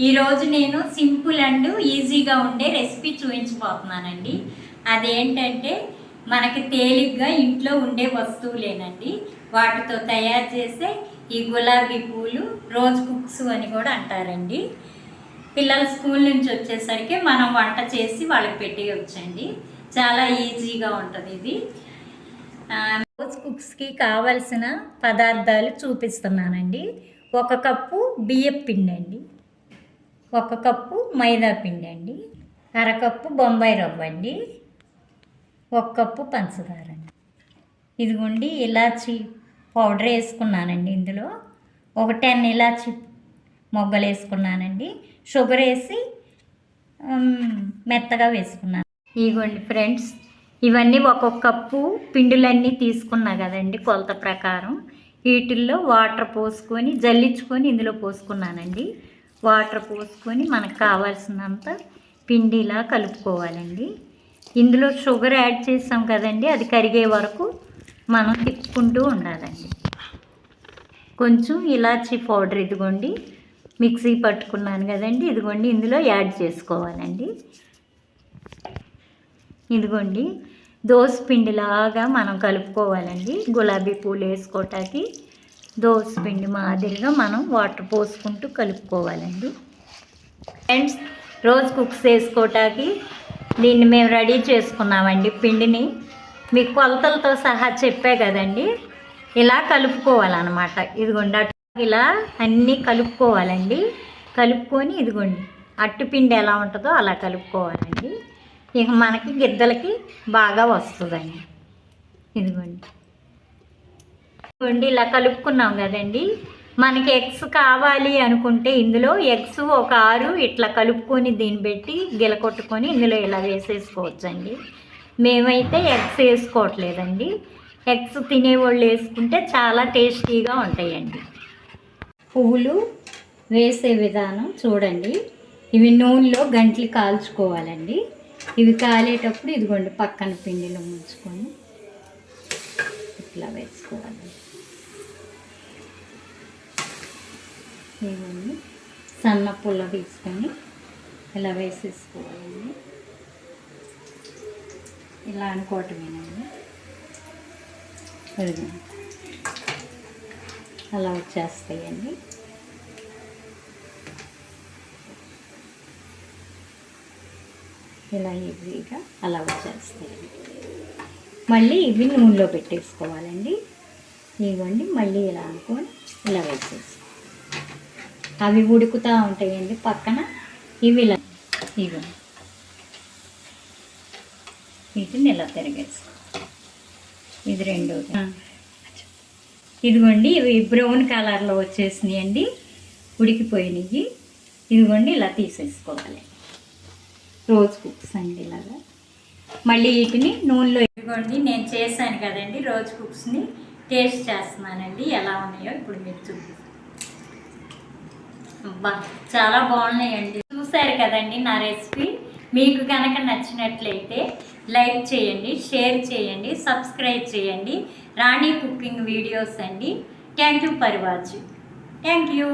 ఈరోజు నేను simple and ఈజీగా ఉండే రెసిపీ చూపించబోతున్నానండి. అదేంటంటే మనకి తేలిగ్గా ఇంట్లో ఉండే వస్తువులేనండి, వాటితో తయారు చేసే ఈ గులాబీ పూలు రోజ్ కుక్స్ అని కూడా అంటారండి. పిల్లలు స్కూల్ నుంచి వచ్చేసరికి మనం వంట చేసి వాళ్ళకి పెట్టేయచ్చండి. చాలా ఈజీగా ఉంటుంది ఇది. రోజ్ కుక్స్కి కావలసిన పదార్థాలు చూపిస్తున్నానండి. 1 కప్పు బియ్యం పిండి అండి, 1 కప్పు మైదా పిండి అండి, 1/2 కప్పు బొంబాయి రవ్వ అండి, 1 కప్పు పంచదార అండి. ఇదిగోండి ఇలాచీ పౌడర్ వేసుకున్నానండి. ఇందులో ఒక 10 ఇలాచీ మొగ్గలు వేసుకున్నానండి. షుగర్ వేసి మెత్తగా వేసుకున్నాను. ఇదిగోండి ఫ్రెండ్స్, ఇవన్నీ 1 కప్పు పిండిలన్నీ తీసుకున్నా కదండి కొలత ప్రకారం. వీటిల్లో వాటర్ పోసుకొని జల్లించుకొని ఇందులో పోసుకున్నానండి. వాటర్ పోసుకొని మనకు కావాల్సినంత పిండి ఇలా కలుపుకోవాలండి. ఇందులో షుగర్ యాడ్ చేసాం కదండి, అది కరిగే వరకు మనం తిప్పుకుంటూ ఉండాలండి. కొంచెం ఇలాచీ పౌడర్ ఇదిగోండి మిక్సీ పట్టుకున్నాను కదండి, ఇదిగోండి ఇందులో యాడ్ చేసుకోవాలండి. ఇదిగోండి దోస పిండిలాగా మనం కలుపుకోవాలండి. గులాబీ పూలు వేసుకోవటానికి దోస పిండి మాదిరిగా మనం వాటర్ పోసుకుంటూ కలుపుకోవాలండి. ఫ్రెండ్స్, రోజ్ కుక్స్ వేసుకోవటానికి దీన్ని మేము రెడీ చేసుకున్నామండి. పిండిని మీకు కొలతలతో సహా చెప్పే కదండి, ఇలా కలుపుకోవాలన్నమాట. ఇదిగోండి ఇలా అన్నీ కలుపుకోవాలండి. కలుపుకొని ఇదిగోండి అట్టుపిండి ఎలా ఉంటుందో అలా కలుపుకోవాలండి. ఇక మనకి గిద్దలకి బాగా వస్తుందండి. ఇదిగోండి ఇలా కలుపుకున్నాం కదండి. మనకి ఎగ్స్ కావాలి అనుకుంటే ఇందులో ఎగ్స్ ఒక 6 ఇట్లా కలుపుకొని దీన్ని పెట్టి గిలకొట్టుకొని ఇందులో ఇలా వేసేసుకోవచ్చండి. మేమైతే ఎగ్స్ వేసుకోవట్లేదండి. ఎగ్స్ తినేవాళ్ళు వేసుకుంటే చాలా టేస్టీగా ఉంటాయండి. పువ్వులు వేసే విధానం చూడండి. ఇవి నూనెలో గంటలు కాల్చుకోవాలండి. ఇవి కాలేటప్పుడు ఇదిగోండి పక్కన పిండిలో ముంచుకొని ఇట్లా వేసుకోవాలి. ఇవన్నీ సన్న పుల్ల తీసుకొని ఇలా వేసేసుకోవాలండి. ఇలా అనుకోవటమేనండి. అలా వచ్చేస్తాయండి. ఇలా ఈజీగా అలా వచ్చేస్తాయండి. మళ్ళీ ఇవి నూనెలో పెట్టేసుకోవాలండి. ఇవ్వండి మళ్ళీ ఇలా అనుకొని ఇలా వేసేసుకోవాలి. అవి ఉడుకుతూ ఉంటాయండి పక్కన. ఇవి ఇలా ఇవ్వండి, వీటిని ఇలా తిరిగేసుకో. ఇది రెండోది. ఇదిగోండి ఇవి బ్రౌన్ కలర్లో వచ్చేసినాయండి, ఉడికిపోయినాయి. ఇదిగోండి ఇలా తీసేసుకోవాలి. రోజ్ కుక్స్ అండి ఇలాగా. మళ్ళీ వీటిని నూనెలో ఇదిగోండి నేను చేశాను కదండి రోజ్ కుక్స్ని టేస్ట్ చేస్తున్నానండి. ఎలా ఉన్నాయో ఇప్పుడు మీరు చూపిస్తాను. అబ్బా చాలా బాగున్నాయండి. చూసారు కదండి నా రెసిపీ. మీకు కనుక నచ్చినట్లయితే లైక్ చేయండి, షేర్ చేయండి, సబ్స్క్రైబ్ చేయండి. రాణి కుకింగ్ వీడియోస్ అండి. Thank you for watching. Thank you.